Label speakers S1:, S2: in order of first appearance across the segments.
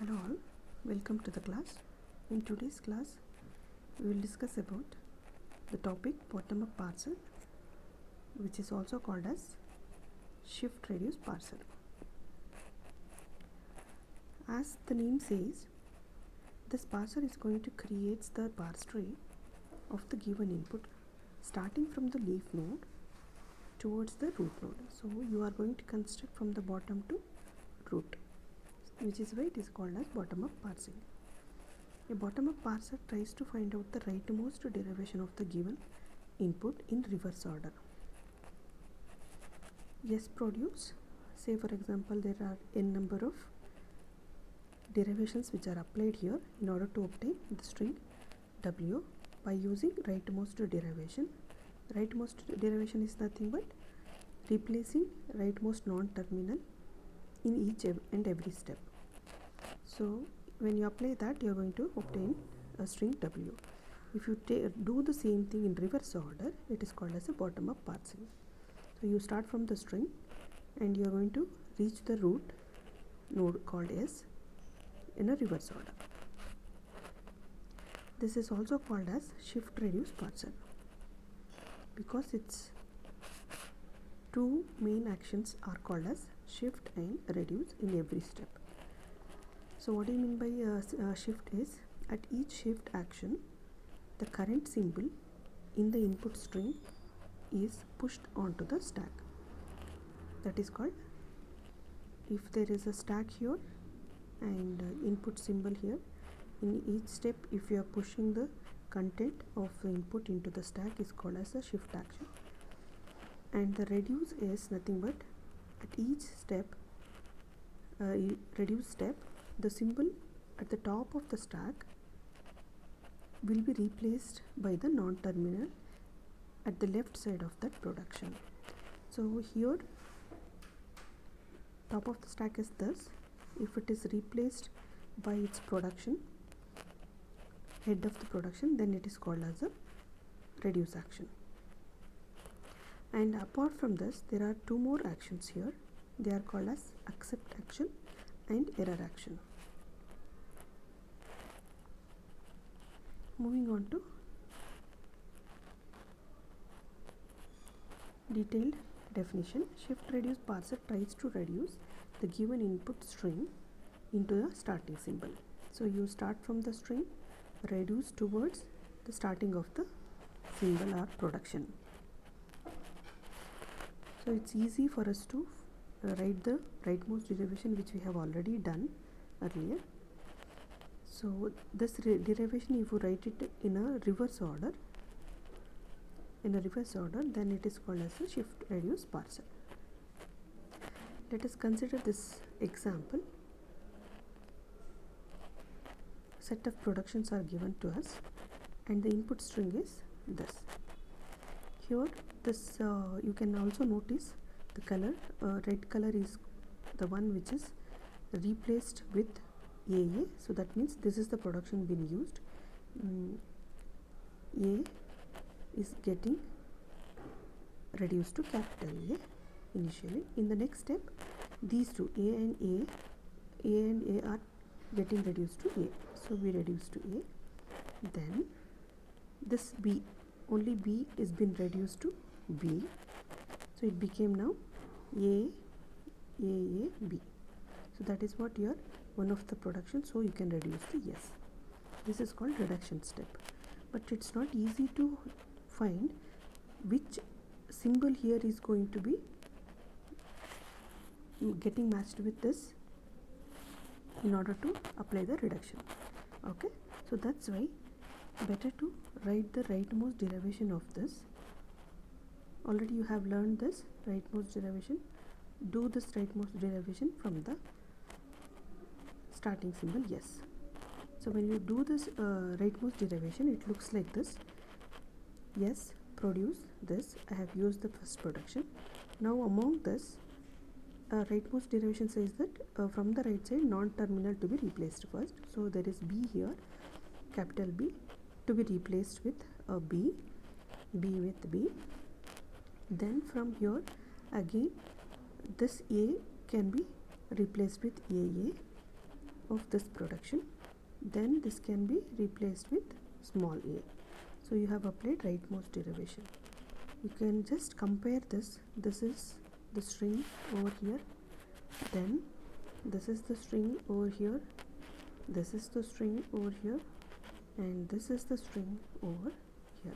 S1: Hello all, welcome to the class. In today's class, we will discuss about the topic bottom-up parser, which is also called as shift-reduce parser. As the name says, this parser is going to create the parse tree of the given input starting from the leaf node towards the root node. So you are going to construct from the bottom to root, which is why it is called as bottom-up parsing. A bottom-up parser tries to find out the rightmost derivation of the given input in reverse order. Yes, produce. Say for example, there are n number of derivations which are applied here in order to obtain the string w by using rightmost derivation. Rightmost derivation is nothing but replacing rightmost non-terminal in each and every step. So when you apply that, you are going to obtain a string w. If you do the same thing in reverse order, it is called as a bottom-up parsing. So you start from the string and you are going to reach the root node called s in a reverse order. This is also called as shift-reduce parser because its two main actions are called as shift and reduce in every step. So what do you mean by shift is, at each shift action, the current symbol in the input string is pushed onto the stack. That is called, if there is a stack here and input symbol here, in each step if you are pushing the content of the input into the stack is called as a shift action. And the reduce is nothing but at each step, reduce step, the symbol at the top of the stack will be replaced by the non-terminal at the left side of that production. So here top of the stack is this. If it is replaced by its production, head of the production, then it is called as a reduce action. And apart from this, there are two more actions here. They are called as accept action and error action. Moving on to detailed definition. Shift-reduce parser tries to reduce the given input string into a starting symbol. So you start from the string, reduce towards the starting of the symbol or production. So it's easy for us to write the rightmost derivation, which we have already done earlier. So this derivation, if you write it in a reverse order, then it is called as a shift-reduce parser. Let us consider this example. Set of productions are given to us and the input string is this. Here this you can also notice the color, red color is the one which is replaced with AA, so that means this is the production being used. A is getting reduced to capital A initially. In the next step, these two A and A are getting reduced to A, so we reduce to A. Then this B, only B is been reduced to B, so it became now A, B. So that is what your one of the production, so you can reduce to yes. This is called reduction step, but it's not easy to find which symbol here is going to be getting matched with this in order to apply the reduction. Okay, so that's why better to write the rightmost derivation of this. Already you have learned this rightmost derivation. Do this rightmost derivation from the starting symbol yes. So when you do this rightmost derivation, it looks like this. Yes, produce this. I have used the first production. Now among this, rightmost derivation says that from the right side, non-terminal to be replaced first. So there is B here, capital B, to be replaced with B with B. Then from here again, this A can be replaced with AA of this production, then this can be replaced with small a. So you have applied rightmost derivation. You can just compare this. This is the string over here, then this is the string over here, this is the string over here, and this is the string over here.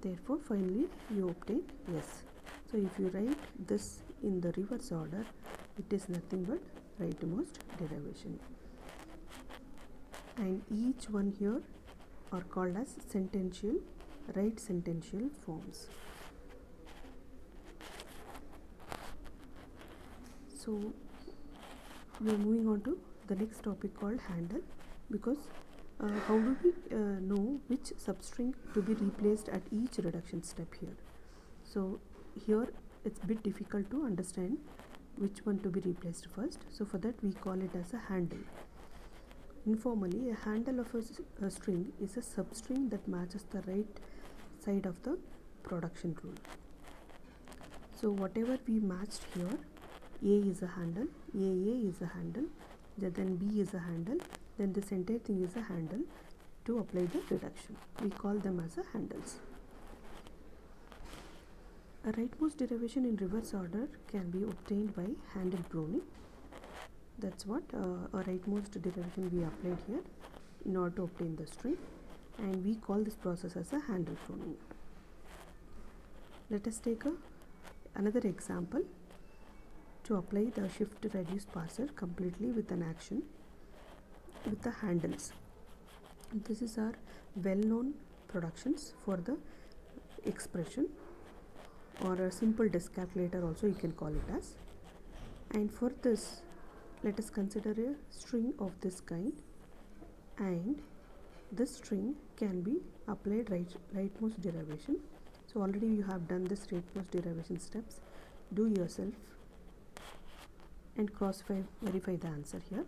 S1: Therefore finally you obtain yes. So if you write this in the reverse order, it is nothing but rightmost derivation, and each one here are called as sentential, right sentential forms. So we are moving on to the next topic called handle, because how do we know which substring to be replaced at each reduction step here? So here it's a bit difficult to understand which one to be replaced first. So for that we call it as a handle. Informally, a handle of a string is a substring that matches the right side of the production rule. So whatever we matched here, A is a handle, AA is a handle, then B is a handle, then this entire thing is a handle to apply the reduction. We call them as a handles. A rightmost derivation in reverse order can be obtained by handle pruning. That's what a rightmost derivation we applied here in order to obtain the string, and we call this process as a handle pruning. Let us take another example to apply the shift reduce parser completely with an action with the handles. This is our well-known productions for the expression, or a simple disk calculator also you can call it as. And for this, let us consider a string of this kind, and this string can be applied rightmost derivation. So already you have done this rightmost derivation steps. Do yourself and cross verify the answer here,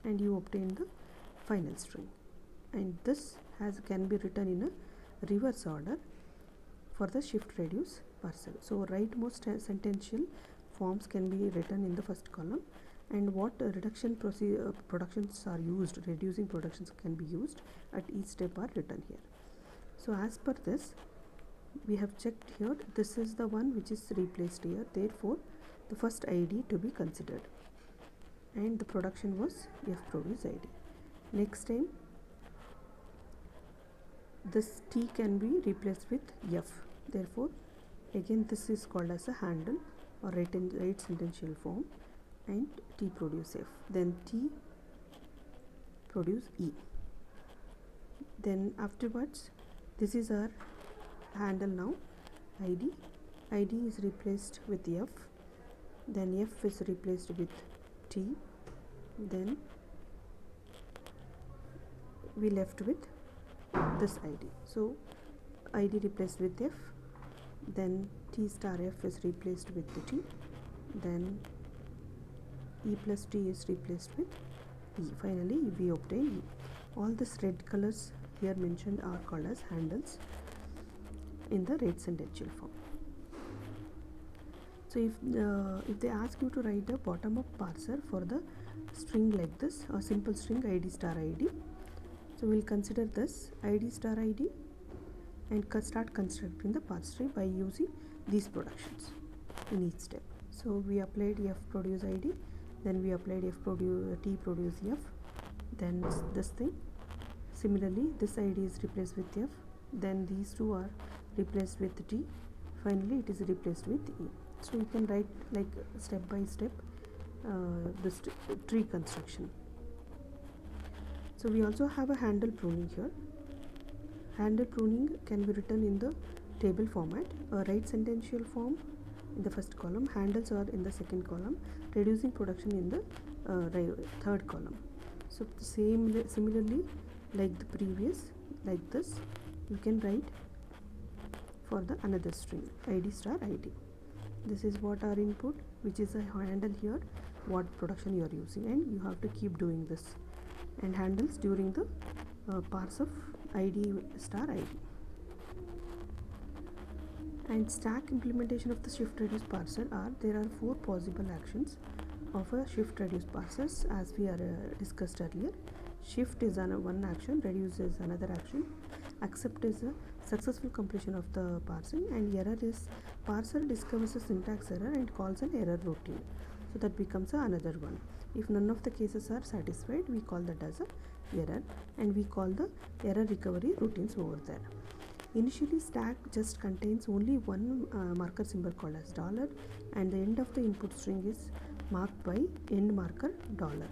S1: and you obtain the final string. And this can be written in a reverse order for the shift reduce parser. So rightmost sentential forms can be written in the first column, and what reduction productions are used, reducing productions can be used at each step are written here. So as per this, we have checked here, this is the one which is replaced here, therefore the first ID to be considered, and the production was F produce ID. Next time this T can be replaced with F, therefore again this is called as a handle or right sentential form, and T produce F, then T produce E. Then afterwards, this is our handle now, ID is replaced with F, then F is replaced with T, then we left with this ID. So ID replaced with F, then T star F is replaced with the T, then E plus T is replaced with E. Finally we obtain E. All these red colors here mentioned are called as handles in the right sentential form. So if they ask you to write a bottom up parser for the string like this, a simple string ID star ID, so we'll consider this ID star ID and start constructing the parse tree by using these productions in each step. So we applied F produce ID, then we applied F produce T produce F, then this thing. Similarly, this ID is replaced with F, then these two are replaced with T, finally it is replaced with E. So you can write like step by step this tree construction. So we also have a handle pruning here. Handle pruning can be written in the table format, a right sentential form in the first column, handles are in the second column, reducing production in the third column. So similarly like the previous, like this you can write for the another string ID star ID. This is what our input, which is a handle here, what production you are using, and you have to keep doing this and handles during the parse of ID star ID. And stack implementation of the shift reduce parser are, there are 4 possible actions of a shift reduce parsers as we are discussed earlier. Shift is one action, reduce is another action, accept is a successful completion of the parsing, and error is parser discovers a syntax error and calls an error routine. So that becomes another one. If none of the cases are satisfied, we call that as a error, and we call the error recovery routines over there. Initially, stack just contains only one marker symbol called as dollar, and the end of the input string is marked by end marker dollar.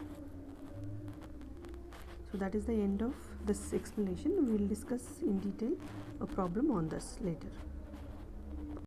S1: So that is the end of this explanation. We will discuss in detail a problem on this later.